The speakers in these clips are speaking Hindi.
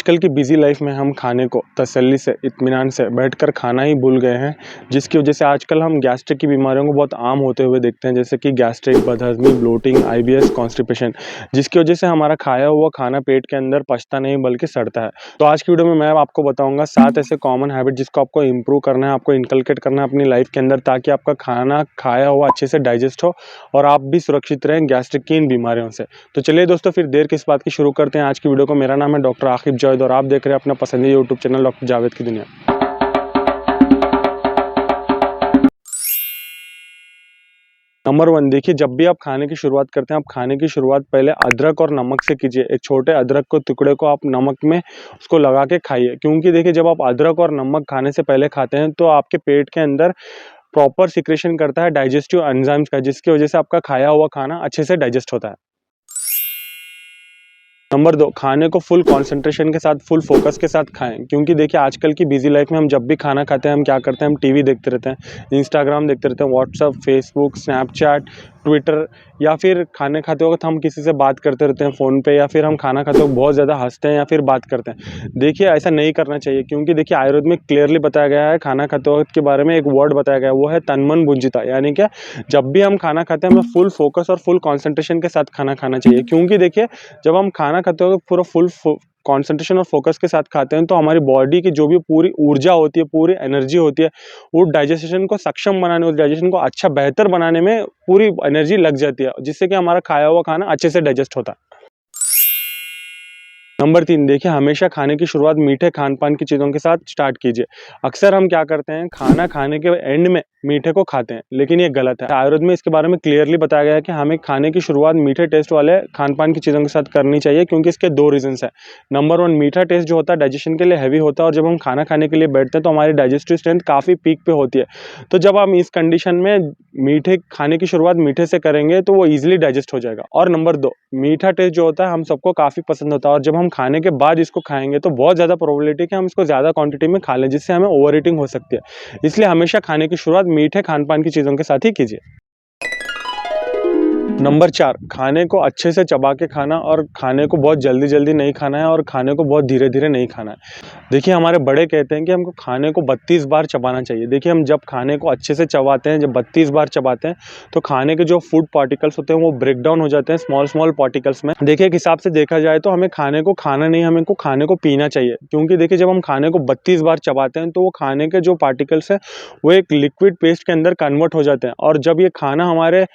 आजकल की बिजी लाइफ में हम खाने को तसल्ली से इत्मीनान से बैठकर खाना ही भूल गए हैं, जिसकी वजह से आजकल हम गैस्ट्रिक की बीमारियों को बहुत आम होते हुए देखते हैं, जैसे कि गैस्ट्रिक, बदहजमी, ब्लोटिंग, आईबीएस, कॉन्स्टिपेशन, जिसकी वजह से हमारा खाया हुआ खाना पेट के अंदर पचता नहीं बल्कि सड़ता है। तो आज की वीडियो में मैं आपको बताऊंगा 7 ऐसे कॉमन हैबिट जिसको आपको इंप्रूव करना है, आपको इनकलकेट करना है अपनी लाइफ के अंदर, ताकि आपका खाना खाया हुआ अच्छे से डाइजेस्ट हो और आप भी सुरक्षित रहें गैस्ट्रिक की इन बीमारियों से। तो चलिए दोस्तों, फिर देर किस बात की, शुरू करते हैं आज की वीडियो को। मेरा नाम है डॉक्टर आकिब जावेद और आप देख रहे हैं अपना पसंदीदा यूट्यूब चैनल डॉक्टर जावेद की दुनिया। नंबर 1, देखिए, जब भी आप खाने की शुरुआत करते हैं, आप खाने की शुरुआत पहले अदरक और नमक से कीजिए। एक छोटे अदरक को टुकड़े को आप नमक में उसको लगा के खाइए, क्योंकि देखिए जब आप अदरक और नमक खाने से पहले खाते हैं तो आपके पेट के अंदर प्रॉपर सिक्रेशन करता है डाइजेस्टिव एंजाइम्स का, जिसकी वजह से आपका खाया हुआ खाना अच्छे से डाइजेस्ट होता है। नंबर 2, खाने को फुल कंसंट्रेशन के साथ, फुल फोकस के साथ खाएं, क्योंकि देखिए आजकल की बिजी लाइफ में हम जब भी खाना खाते हैं हम क्या करते हैं, हम टीवी देखते रहते हैं, इंस्टाग्राम देखते रहते हैं, व्हाट्सअप, फेसबुक, स्नैपचैट, ट्विटर, या फिर खाने खाते वक्त हम किसी से बात करते रहते हैं फ़ोन पे, या फिर हम खाना खाते वक्त बहुत ज़्यादा हंसते हैं या फिर बात करते हैं। देखिए ऐसा नहीं करना चाहिए, क्योंकि देखिए आयुर्वेद में क्लियरली बताया गया है, खाना खाते वक्त के बारे में एक वर्ड बताया गया है, वो है तन मन भुंजिता। यानी क्या, जब भी हम खाना खाते हैं हमें फुल फोकस और फुल कॉन्सेंट्रेशन के साथ खाना खाना चाहिए, क्योंकि देखिए जब हम खाना खाते हो पूरा फुल कंसंट्रेशन और फोकस के साथ खाते हैं तो हमारी बॉडी की जो भी पूरी ऊर्जा होती है, पूरी एनर्जी होती है, वो डाइजेशन को सक्षम बनाने, उस डाइजेशन को अच्छा बेहतर बनाने में पूरी एनर्जी लग जाती है, जिससे कि हमारा खाया हुआ खाना अच्छे से डाइजेस्ट होता है। नंबर 3, देखिए, हमेशा खाने की शुरुआत मीठे खान पान की चीज़ों के साथ स्टार्ट कीजिए। अक्सर हम क्या करते हैं, खाना खाने के एंड में मीठे को खाते हैं, लेकिन ये गलत है। आयुर्वेद में इसके बारे में क्लियरली बताया गया है कि हमें खाने की शुरुआत मीठे टेस्ट वाले खान पान की चीज़ों के साथ करनी चाहिए, क्योंकि इसके 2 रीजंस हैं। नंबर 1, मीठा टेस्ट जो होता है डाइजेशन के लिए हैवी होता है, और जब हम खाना खाने के लिए बैठते हैं तो हमारी डाइजेस्टिव स्ट्रेंथ काफ़ी पीक पे होती है। तो जब हम इस कंडीशन में मीठे खाने की शुरुआत मीठे से करेंगे तो वो ईजिली डाइजेस्ट हो जाएगा। और नंबर 2, मीठा टेस्ट जो होता है हम सबको काफ़ी पसंद होता है, और जब हम खाने के बाद इसको खाएंगे तो बहुत ज़्यादा प्रोबेबिलिटी है कि हम इसको ज़्यादा क्वांटिटी में खा लें, जिससे हमें ओवर ईटिंग हो सकती है। इसलिए हमेशा खाने की शुरुआत मीठे खान पान की चीज़ों के साथ ही कीजिए। नंबर 4, खाने को अच्छे से चबा के खाना, और खाने को बहुत जल्दी जल्दी नहीं खाना है, और खाने को बहुत धीरे धीरे नहीं खाना है। देखिए हमारे बड़े कहते हैं कि हमको खाने को 32 बार चबाना चाहिए। देखिए हम जब खाने को अच्छे से चबाते हैं, जब 32 बार चबाते हैं, तो खाने के जो फूड पार्टिकल्स होते हैं वो ब्रेक डाउन हो जाते हैं स्मॉल स्मॉल पार्टिकल्स में। देखिए एक हिसाब से देखा जाए तो हमें खाने को खाना नहीं, हमें को खाने को पीना चाहिए, क्योंकि देखिए जब हम खाने को 32 बार चबाते हैं तो वो खाने के जो पार्टिकल्स हैं वो एक लिक्विड पेस्ट के अंदर कन्वर्ट हो जाते हैं, और जब ये खाना हमारे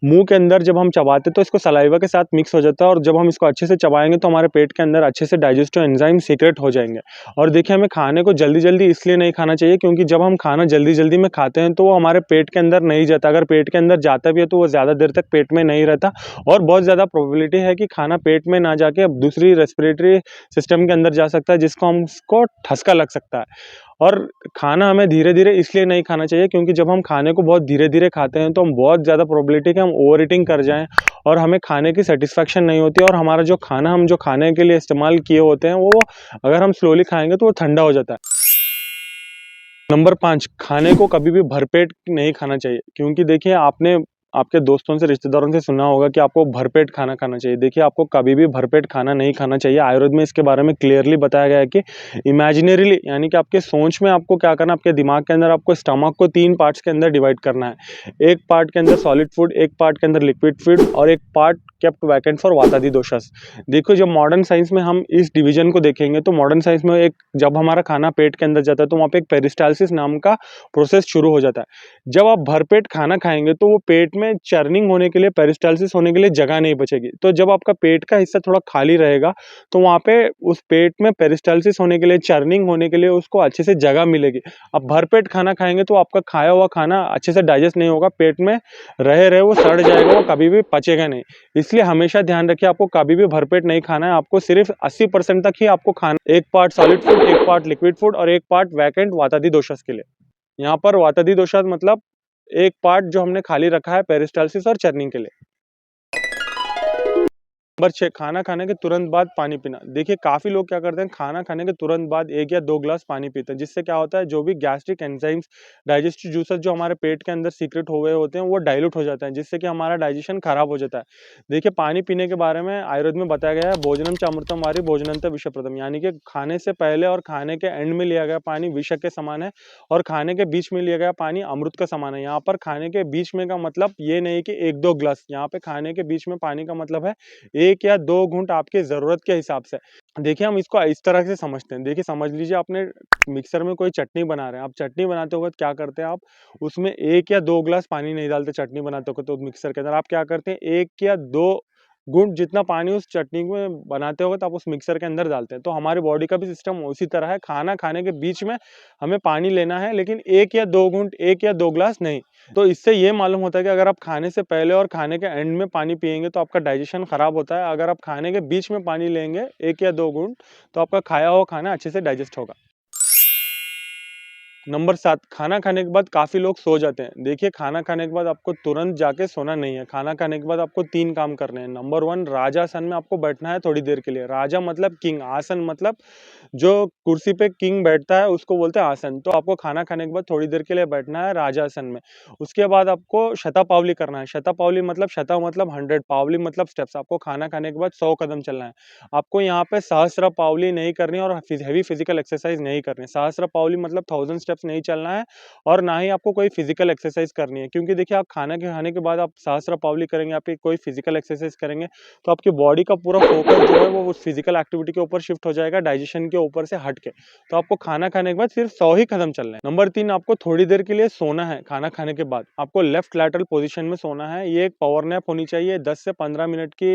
मुंह के अंदर जब हम चबाते हैं तो इसको सलाइवा के साथ मिक्स हो जाता है, और जब हम इसको अच्छे से चबाएंगे तो हमारे पेट के अंदर अच्छे से डाइजेस्टिव एंजाइम सीक्रेट हो जाएंगे। और देखिए हमें खाने को जल्दी जल्दी इसलिए नहीं खाना चाहिए, क्योंकि जब हम खाना जल्दी जल्दी में खाते हैं तो वो हमारे पेट के अंदर नहीं जाता। अगर पेट के अंदर जाता भी है तो वो ज़्यादा देर तक पेट में नहीं रहता, और बहुत ज़्यादा प्रोबेबिलिटी है कि खाना पेट में ना जाके अब दूसरी रेस्पिरेटरी सिस्टम के अंदर जा सकता है, जिसको हमको ठसका लग सकता है। और खाना हमें धीरे धीरे इसलिए नहीं खाना चाहिए, क्योंकि जब हम खाने को बहुत धीरे धीरे खाते हैं तो हम बहुत ज़्यादा प्रोबेबिलिटी है कि हम ओवर ईटिंग कर जाएं, और हमें खाने की सेटिस्फैक्शन नहीं होती, और हमारा जो खाना हम जो खाने के लिए इस्तेमाल किए होते हैं वो अगर हम स्लोली खाएंगे तो वो ठंडा हो जाता है। नंबर 5, खाने को कभी भी भरपेट नहीं खाना चाहिए, क्योंकि देखिए आपने आपके दोस्तों से, रिश्तेदारों से सुना होगा कि आपको भरपेट खाना खाना चाहिए। देखिए आपको कभी भी भरपेट खाना नहीं खाना चाहिए। आयुर्वेद में इसके बारे में क्लियरली बताया गया है कि इमेजिनरीली, यानी कि आपके सोच में आपको क्या करना है, आपके दिमाग के अंदर आपको स्टमक को 3 पार्ट्स के अंदर डिवाइड करना है। एक पार्ट के अंदर सॉलिड फूड, एक पार्ट के अंदर लिक्विड फूड, और एक पार्ट केप्ट वैकेंट फॉर वातादि दोषास। देखो जब मॉडर्न साइंस में हम इस डिवीजन को देखेंगे तो मॉडर्न साइंस में एक, जब हमारा खाना पेट के अंदर जाता है तो वहाँ पे एक पेरिस्टालसिस नाम का प्रोसेस शुरू हो जाता है। जब आप भरपेट खाना खाएंगे तो वो पेट में चर्निंग होने के लिए, पेरिस्टालसिस होने के लिए जगह नहीं बचेगी। तो जब आपका पेट का हिस्सा थोड़ा खाली रहेगा तो वहाँ पे उस पेट में पेरिस्टालसिस होने के लिए, चर्निंग होने के लिए उसको अच्छे से जगह मिलेगी। अब भरपेट खाना खाएंगे तो आपका खाया हुआ खाना अच्छे से डाइजेस्ट नहीं होगा, पेट में रहे रहे वो सड़ जाएगा, वो कभी भी पचेगा नहीं। इसलिए हमेशा ध्यान रखिए, आपको कभी भी भरपेट नहीं खाना है, आपको सिर्फ 80% तक ही आपको खाना। एक पार्ट सॉलिड फूड, एक पार्ट लिक्विड फूड, और एक पार्ट वैकेंट वातादि दोषास के लिए। यहाँ पर वातादि दोषास मतलब एक पार्ट जो हमने खाली रखा है पेरिस्टालसिस और चर्निंग के लिए। नंबर 6, खाना खाने के तुरंत बाद पानी पीना। देखिए काफ़ी लोग क्या करते हैं, खाना खाने के तुरंत बाद 1 या 2 ग्लास पानी पीते हैं, जिससे क्या होता है जो भी गैस्ट्रिक एंजाइम्स, डाइजेस्टिव जूसेस जो हमारे पेट के अंदर सीक्रेट हुए होते हैं वो डाइल्यूट हो जाते हैं, जिससे कि हमारा डाइजेशन खराब हो जाता है। देखिए पानी पीने के बारे में आयुर्वेद में बताया गया है, भोजनम च अमृतम वारी भोजनंत विषप्रदम, यानी कि खाने से पहले और खाने के एंड में लिया गया पानी विष के समान है और खाने के बीच में लिया गया पानी अमृत का समान है। यहाँ पर खाने के बीच में का मतलब ये नहीं कि 1-2 ग्लास, यहाँ पे खाने के बीच में पानी का मतलब है 1 या 2 घूंट आपकी ज़रूरत के हिसाब से। देखिए हम इसको इस तरह से समझते हैं, देखिए समझ लीजिए आपने मिक्सर में कोई चटनी बना रहे हैं, आप चटनी बनाते वक़्त क्या करते हैं आप, उसमें 1 या 2 ग्लास पानी नहीं डालते चटनी बनाते वक़्त तो मिक्सर के अंदर, आप क्या करते हैं 1 या 2 घूंट जितना पानी उस चटनी में बनाते वक़्त आप उस मिक्सर के अंदर डालते हैं। तो हमारी बॉडी का भी सिस्टम उसी तरह है, खाना खाने के बीच में हमें पानी लेना है, लेकिन 1 या 2 घूंट, 1 या 2 ग्लास नहीं। तो इससे ये मालूम होता है कि अगर आप खाने से पहले और खाने के एंड में पानी पिएँगे तो आपका डाइजेशन खराब होता है। अगर आप खाने के बीच में पानी लेंगे 1 या 2 घूंट तो आपका खाया हुआ खाना अच्छे से डाइजेस्ट होगा। नंबर 7, खाना खाने के बाद काफ़ी लोग सो जाते हैं। देखिए खाना खाने के बाद आपको तुरंत जाके सोना नहीं है। खाना खाने के बाद आपको 3 काम करने हैं। नंबर 1, राजासन में आपको बैठना है थोड़ी देर के लिए। राजा मतलब किंग, आसन मतलब जो कुर्सी पे किंग बैठता है उसको बोलते हैं आसन। तो आपको खाना खाने के बाद थोड़ी देर के लिए बैठना है राजासन में। उसके बाद आपको शतपावली करना है। शतपावली मतलब शत मतलब 100, पावली मतलब स्टेप्स। आपको खाना खाने के बाद 100 कदम चलना है। आपको यहाँ पे सहस्त्र पावली नहीं करनी और हेवी फिजिकल एक्सरसाइज नहीं करनी। सहस्त्र पावली मतलब 1000 स्टेप्स नहीं चलना है और ना ही आपको कोई फिजिकल एक्सरसाइज करनी है, क्योंकि देखिए आप खाना के खाने के बाद आप सहस्त्र पावली करेंगे, आपकी कोई फिजिकल एक्सरसाइज करेंगे तो आपकी बॉडी का पूरा फोकस जो है वो उस फिजिकल एक्टिविटी के ऊपर शिफ्ट हो जाएगा, डाइजेशन के ऊपर से हट के। तो आपको खाना खाने के बाद सिर्फ 100 ही कदम चलना है। नंबर 3, आपको थोड़ी देर के लिए सोना है। खाना खाने के बाद आपको लेफ्ट लैटरल पोजीशन में सोना है। ये एक पावर नैप होनी चाहिए, 10 से 15 मिनट की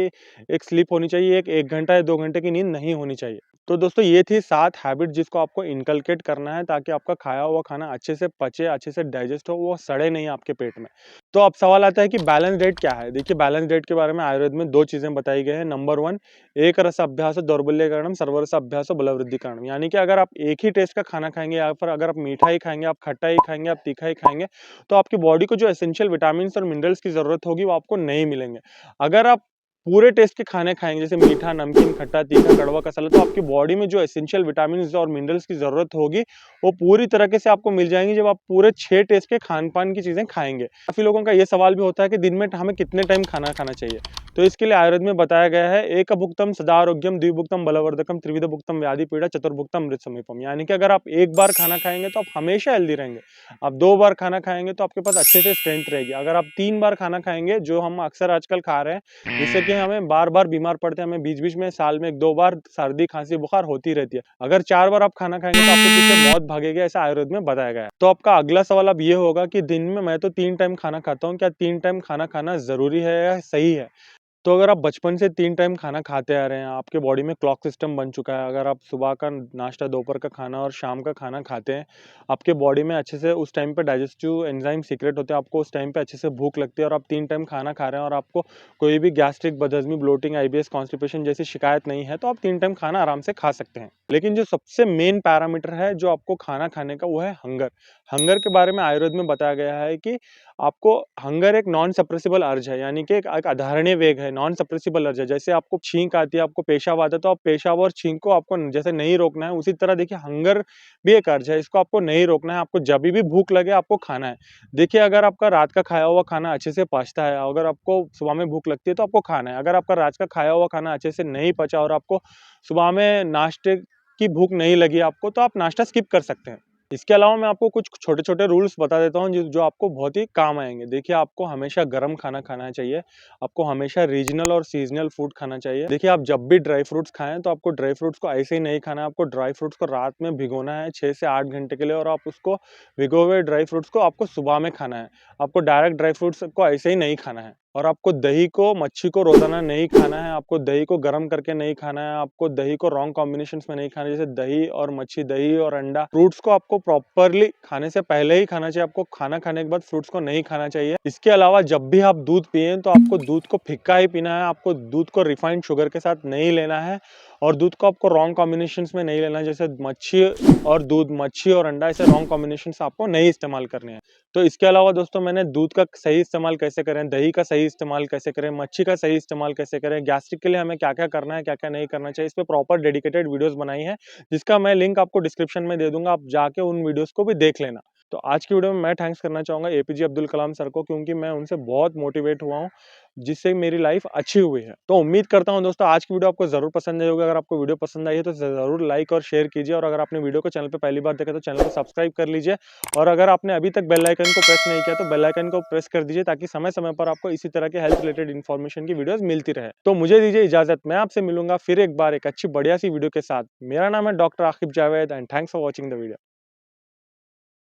एक स्लीप होनी चाहिए, एक घंटा या 2 घंटे की नींद नहीं होनी चाहिए। तो दोस्तों ये थी 7 हैबिट जिसको आपको इनकलकेट करना है ताकि आपका खाया हुआ खाना अच्छे से पचे, अच्छे से डाइजेस्ट हो, वो सड़े नहीं आपके पेट में। तो अब सवाल आता है कि बैलेंस डाइट क्या है? देखिए बैलेंस डाइट के बारे में आयुर्वेद में 2 चीज़ें बताई गई हैं। नंबर 1, एक रस अभ्यास दौर्बल्यकरणम, सर्वरस अभ्यास बलवृद्धिकरणम, यानी कि अगर आप एक ही टेस्ट का खाना खाएँगे या फिर अगर आप मीठा ही खाएँगे, आप खट्टा ही खाएँगे, आप तीखा ही खाएँगे, तो आपकी बॉडी को जो एसेंशियल विटामिन्स और मिनरल्स की ज़रूरत होगी वो आपको नहीं मिलेंगे। अगर आप पूरे टेस्ट के खाने खाएँगे जैसे मीठा, नमकीन, खट्टा, तीखा, कड़वा, कसाला, तो आपकी बॉडी में जो एसेंशियल विटामिन्स और मिनरल्स की ज़रूरत होगी, वो पूरी तरीके से आपको मिल जाएँगी जब आप पूरे 6 टेस्ट के खान-पान की चीज़ें खाएँगे। काफ़ी लोगों का ये सवाल भी होता है कि दिन में हमें कितने टाइम खाना खाना चाहिए? तो इसके लिए आयुर्वेद में बताया गया है, एकभुक्तम सदा आरोग्यम, द्विभुक्तम बलवर्धकम, त्रिविधभुक्तम व्याधि पीड़ा, चतुर्भुक्तम मृत समीपम, यानी कि अगर आप एक बार खाना खाएँगे तो आप हमेशा हेल्दी रहेंगे। आप 2 बार खाना खाएँगे तो आपके पास अच्छे से स्ट्रेंथ रहेगी। अगर आप 3 बार खाना खाएँगे, जो हम अक्सर आजकल खा रहे हैं, जिससे कि हमें बार-बार बीमार पड़ते हैं, हमें बीच-बीच में साल में 1-2 बार सर्दी, खाँसी, बुखार होती रहती है। अगर 4 बार आप खाना खाएँगे तो आपके पीछे मौत भागेगी, ऐसा आयुर्वेद में बताया गया है। तो आपका अगला सवाल अब ये होगा कि दिन में मैं तो 3 टाइम खाना खाता हूँ, क्या 3 टाइम खाना खाना ज़रूरी है या सही है? तो अगर आप बचपन से 3 टाइम खाना खाते आ रहे हैं, आपके बॉडी में क्लॉक सिस्टम बन चुका है, अगर आप सुबह का नाश्ता, दोपहर का खाना और शाम का खाना खाते हैं, आपके बॉडी में अच्छे से उस टाइम पे डाइजेस्टिव एंजाइम सीक्रेट होते हैं, आपको उस टाइम पे अच्छे से भूख लगती है और आप 3 टाइम खाना खा रहे हैं और आपको कोई भी गैस्ट्रिक, बदहज़मी, ब्लोटिंग, आईबीएस, कॉन्स्टिपेशन जैसी शिकायत नहीं है, तो आप 3 टाइम खाना आराम से खा सकते हैं। लेकिन जो सबसे मेन पैरामीटर है, जो आपको खाना खाने का, वो है हंगर। हंगर के बारे में आयुर्वेद में बताया गया है कि आपको हंगर एक नॉन सप्रेसिबल अर्ज है, यानी कि एक अधारणीय वेग है, नॉन सप्रेसिबल अर्ज है। जैसे आपको छींक आती है, आपको पेशाब आता है, तो आप पेशाब और छींक को आपको जैसे नहीं रोकना है, उसी तरह देखिए हंगर भी एक अर्ज है, इसको आपको नहीं रोकना है, आपको जभी भी भूख लगे आपको खाना है। देखिए अगर आपका रात का खाया हुआ खाना अच्छे से पचता है, अगर आपको सुबह में भूख लगती है तो आपको खाना है। अगर आपका रात का खाया हुआ खाना अच्छे से नहीं पचा और आपको सुबह में नाश्ते की भूख नहीं लगी आपको, तो आप नाश्ता स्किप कर सकते हैं। इसके अलावा मैं आपको कुछ छोटे-छोटे रूल्स बता देता हूँ जो आपको बहुत ही काम आएँगे। देखिए आपको हमेशा गरम खाना खाना चाहिए, आपको हमेशा रीजनल और सीज़नल फूड खाना चाहिए। देखिए आप जब भी ड्राई फ्रूट्स खाएँ तो आपको ड्राई फ्रूट्स को ऐसे ही नहीं खाना है, आपको ड्राई फ्रूट्स को रात में भिगोना है 6 से 8 घंटे के लिए और आप उसको भिगोए हुए ड्राई फ्रूट्स को आपको सुबह में खाना है। आपको डायरेक्ट ड्राई फ्रूट्स को ऐसे ही नहीं खाना है। और आपको दही को, मच्छी को रोज़ाना नहीं खाना है, आपको दही को गरम करके नहीं खाना है, आपको दही को रॉन्ग कॉम्बिनेशंस में नहीं खाना है, जैसे दही और मच्छी, दही और अंडा। फ्रूट्स को आपको प्रॉपर्ली खाने से पहले ही खाना चाहिए, आपको खाना खाने के बाद फ्रूट्स को नहीं खाना चाहिए। इसके अलावा जब भी आप दूध पिएँ तो आपको दूध को फिक्का ही पीना है, आपको दूध को रिफाइंड शुगर के साथ नहीं लेना है और दूध को आपको रॉन्ग कॉम्बिनेशंस में नहीं लेना है, जैसे मच्छी और दूध, मच्छी और अंडा, ऐसे रॉन्ग कॉम्बिनेशंस आपको नहीं इस्तेमाल करने हैं। तो इसके अलावा दोस्तों मैंने दूध का सही इस्तेमाल कैसे करें, दही का सही इस्तेमाल कैसे करें, मच्छी का सही इस्तेमाल कैसे करें, गैस्ट्रिक के लिए हमें क्या-क्या करना है, क्या-क्या नहीं करना चाहिए, इस पे प्रॉपर डेडिकेटेड वीडियोस बनाई हैं, जिसका मैं लिंक आपको डिस्क्रिप्शन में दे दूँगा, आप जाके उन वीडियोस को भी देख लेना। तो आज की वीडियो में मैं थैंक्स करना चाहूँगा एपीजे अब्दुल कलाम सर को, क्योंकि मैं उनसे बहुत मोटिवेट हुआ हूँ, जिससे मेरी लाइफ अच्छी हुई है। तो उम्मीद करता हूँ दोस्तों आज की वीडियो आपको ज़रूर पसंद आई होगी। अगर आपको वीडियो पसंद आई है तो ज़रूर लाइक और शेयर कीजिए, और अगर आपने वीडियो को चैनल पे पहली बार देखा तो चैनल को सब्सक्राइब कर लीजिए, और अगर आपने अभी तक बेल आइकन को प्रेस नहीं किया तो बेल आइकन को प्रेस कर दीजिए, ताकि समय-समय पर आपको इसी तरह के हेल्थ रिलेटेड इन्फॉर्मेशन की वीडियोस मिलती रहे। तो मुझे दीजिए इजाज़त, मैं आपसे मिलूंगा फिर एक बार एक अच्छी बढ़िया सी वीडियो के साथ। मेरा नाम है doctor Aqib Javed and thanks for watching the video.